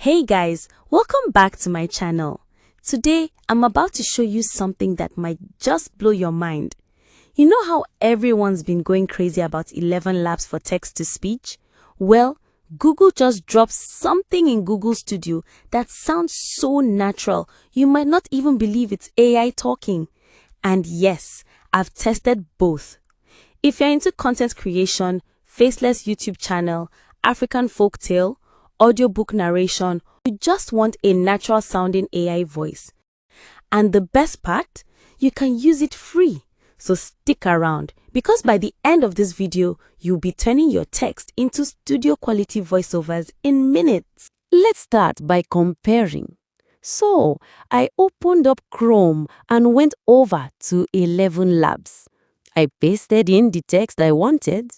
Hey guys, welcome back to my channel. Today, I'm about to show you something that might just blow your mind. You know how everyone's been going crazy about ElevenLabs for text-to-speech? Well, Google just dropped something in Google Studio that sounds so natural, you might not even believe it's AI talking. And yes, I've tested both. If you're into content creation, faceless YouTube channel, African folktale, audiobook narration, you just want a natural sounding AI voice. And the best part, you can use it free. So stick around, because by the end of this video, you'll be turning your text into studio quality voiceovers in minutes. Let's start by comparing. So, I opened up Chrome and went over to ElevenLabs. I pasted in the text I wanted,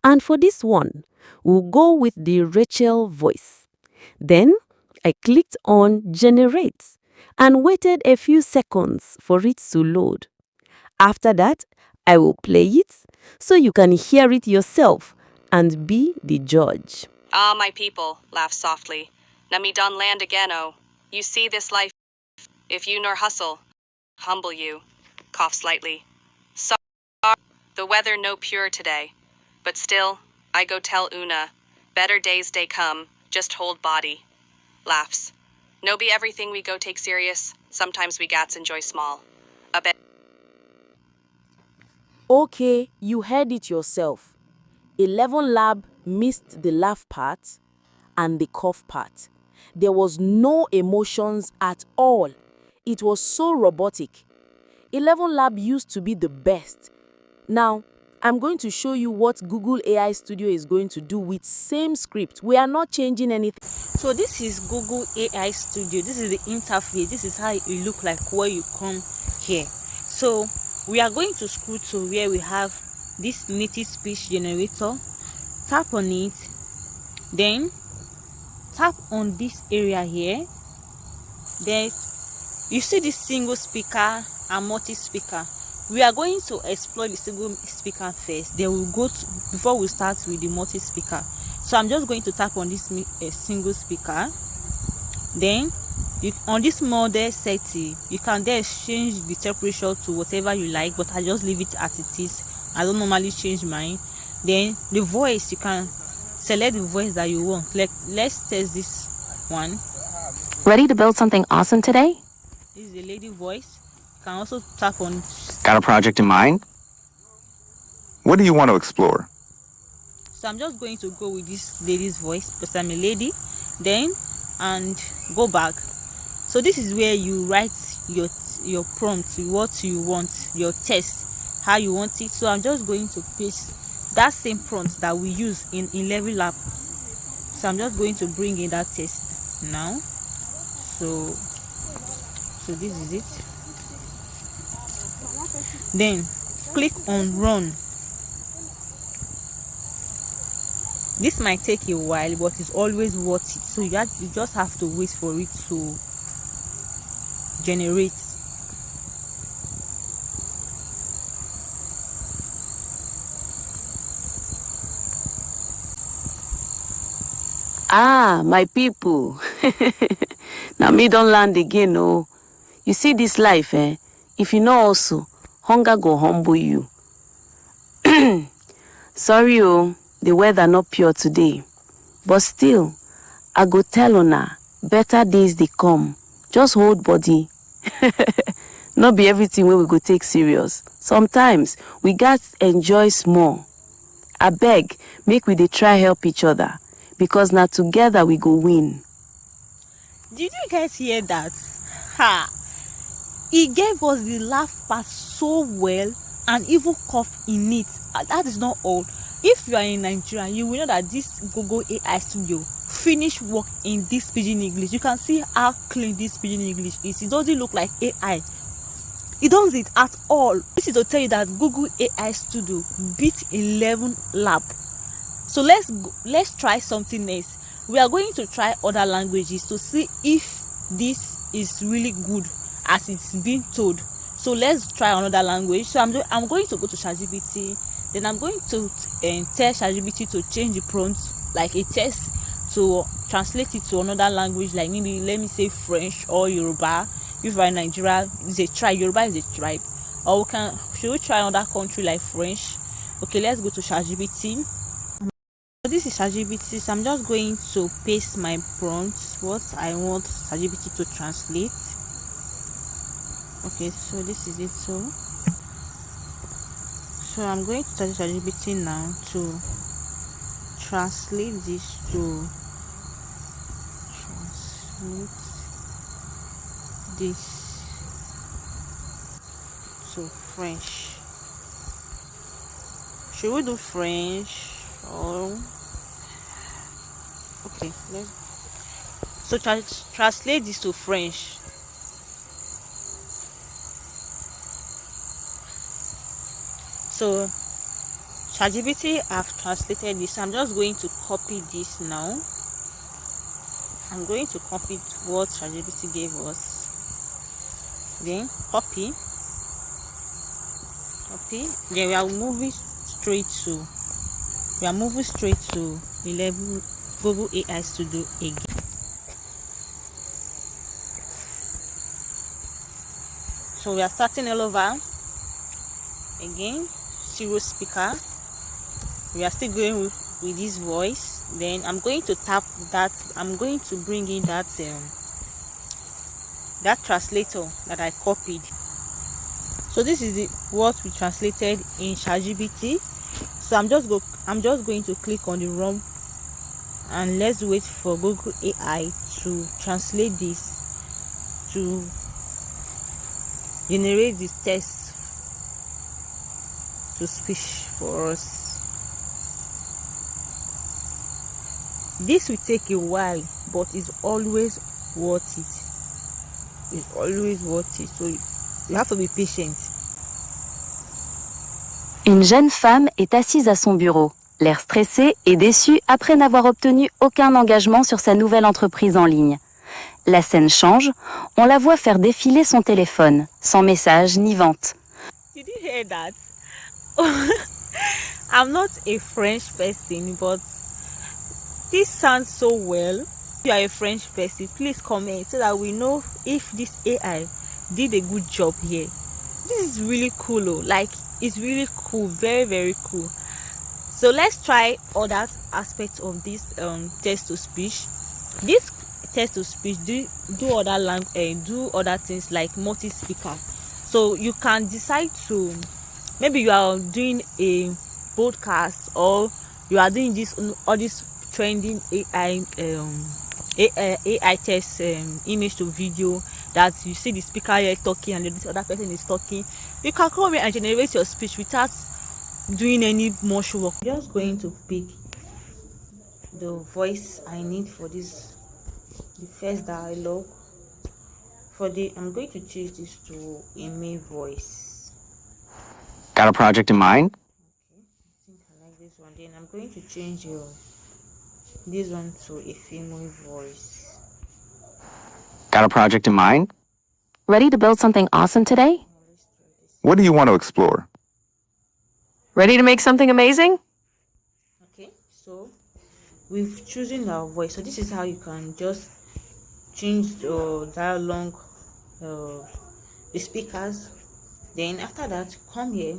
and for this one, we'll go with the Rachel voice. Then, I clicked on Generate and waited a few seconds for it to load. After that, I will play it so you can hear it yourself and be the judge. Ah, my people, laugh softly. Na me done land again, oh. You see this life, if you nor hustle, humble you. Cough slightly. Sorry, the weather no pure today. But still, I go tell Una, better days they come, just hold body. Laughs. No be everything we go take serious, sometimes we gats enjoy small. A bit. Okay, you heard it yourself. ElevenLabs missed the laugh part and the cough part. There was no emotions at all. It was so robotic. ElevenLabs used to be the best. Now, I'm going to show you what Google AI Studio is going to do with same script. We are not changing anything. So this is Google AI Studio. This is the interface. This is how it look like when you come here. So we are going to scroll to where we have this native speech generator. Tap on it. Then tap on this area here. Then you see this single speaker and multi-speaker. We are going to explore the single speaker first. Then we'll go to, before we start with the multi-speaker. So I'm just going to tap on this single speaker. Then on this model setting, you can then change the temperature to whatever you like, but I just leave it as it is. I don't normally change mine. Then the voice, you can select the voice that you want. Like, let's test this one. Ready to build something awesome today? This is the lady voice. You can also tap on. Got a project in mind? What do you want to explore? So I'm just going to go with this lady's voice because I'm a lady. Then, and go back. So this is where you write your prompt, what you want, your text, how you want it. So I'm just going to paste that same prompt that we use in ElevenLabs. So I'm just going to bring in that text now. So this is it. Then click on run. This might take a while, but it's always worth it. So you just have to wait for it to generate. Ah, my people. Now me don't land again, oh. You see this life, eh? If you know also, hunger go humble you. Sorry, oh, the weather not pure today. But still, I go tell Una, better days they come. Just hold body. Not be everything where we go take serious. Sometimes, we got enjoy small. I beg, make we dey try help each other. Because now together we go win. Did you guys hear that? Ha! He gave us the laugh part so well and even cough in it. That is not all. If you are in Nigeria, you will know that this Google AI Studio finished work in this pidgin English. You can see how clean this pidgin English is. It doesn't look like AI. It doesn't at all. This is to tell you that Google AI Studio beat ElevenLabs. So let's try something else. We are going to try other languages to see if this is really good as it's being told. So let's try another language. So I'm going to go to ChatGPT. Then I'm going to tell ChatGPT to change the prompt, like a text, to translate it to another language, like maybe let me say French or Yoruba. If we're in Nigeria, it's a tribe. Yoruba is a tribe. Or should we try another country like French? Okay, let's go to ChatGPT. This is ChatGPT, so I'm just going to paste my prompts, what I want ChatGPT to translate. Okay, so this is it. So I'm going to tell ChatGPT now to translate this to French. Should we do French or okay, so translate this to French. So ChatGPT have translated this. I'm just going to copy this now. I'm going to copy what ChatGPT gave us. Then copy. Then we are moving straight to Google AI Studio again. So we are starting all over again. Zero speaker. We are still going with this voice. Then I'm going to tap that. I'm going to bring in that translator that I copied. So this is what we translated in ChatGPT. So I'm just going to click on the ROM and let's wait for Google AI to translate this to generate this text to speech for us. This will take a while, but it's always worth it. So you have to be patient. Une jeune femme est assise à son bureau, l'air stressée et déçue après n'avoir obtenu aucun engagement sur sa nouvelle entreprise en ligne. La scène change, on la voit faire défiler son téléphone, sans message ni vente. Did you hear that? I'm not a French person, but this sounds so well. If you are a French person, please comment so that we know if this AI did a good job here. This is really cool, like it's really cool, very very cool. So let's try other aspects of this text to speech. This text to speech do other things like multi-speaker. So you can decide to, maybe you are doing a podcast or you are doing all this trending AI text image to video, that you see the speaker here talking and this other person is talking. You can come here and generate your speech without doing any much work. I'm just going to pick the voice I need for this, the first dialogue. I'm going to change this to a male voice. Got a project in mind? Okay, I think I like this one. Then I'm going to change this one to a female voice. Got a project in mind? Ready to build something awesome today? What do you want to explore? Ready to make something amazing? Okay, so we've chosen our voice. So this is how you can just change the dialogue, the speakers. Then after that, come here.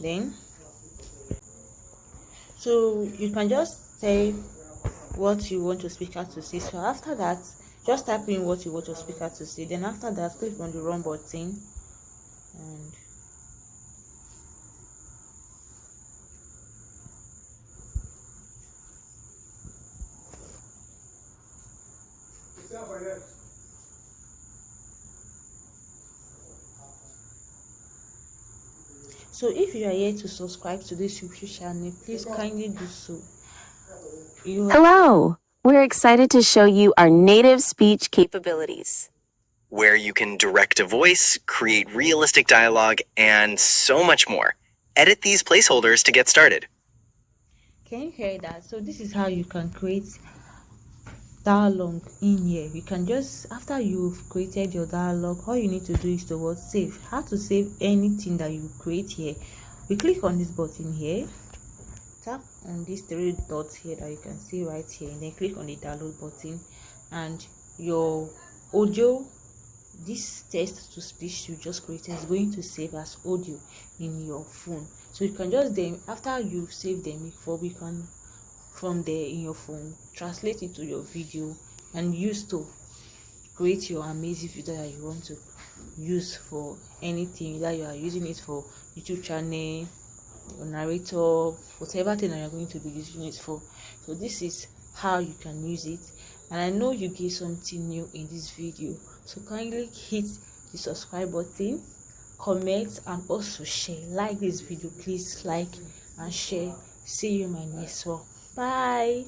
Then so you can just say what you want your speaker to say. So after that, just type in what you want your speaker to say. Then after that, click on the run button and so if you are here to subscribe to this YouTube channel, please kindly do so. Hello! We're excited to show you our native speech capabilities, where you can direct a voice, create realistic dialogue, and so much more. Edit these placeholders to get started. Can you hear that? So this is how you can create dialogue in here. You can just, after you've created your dialogue, all you need to do is to save. How to save anything that you create here? We click on this button here tap on these three dots here that you can see right here, and then click on the download button, and your audio, this text to speech you just created, is going to save as audio in your phone. So you can just then, after you've saved them before, we can from there in your phone translate it to your video and use to create your amazing video that you want to use for anything that you are using it for, YouTube channel, your narrator, whatever thing that you're going to be using it for. So this is how you can use it, and I know you get something new in this video, so kindly hit the subscribe button, comment, and also share. Like this video, please like and share. See you in my next one. Bye.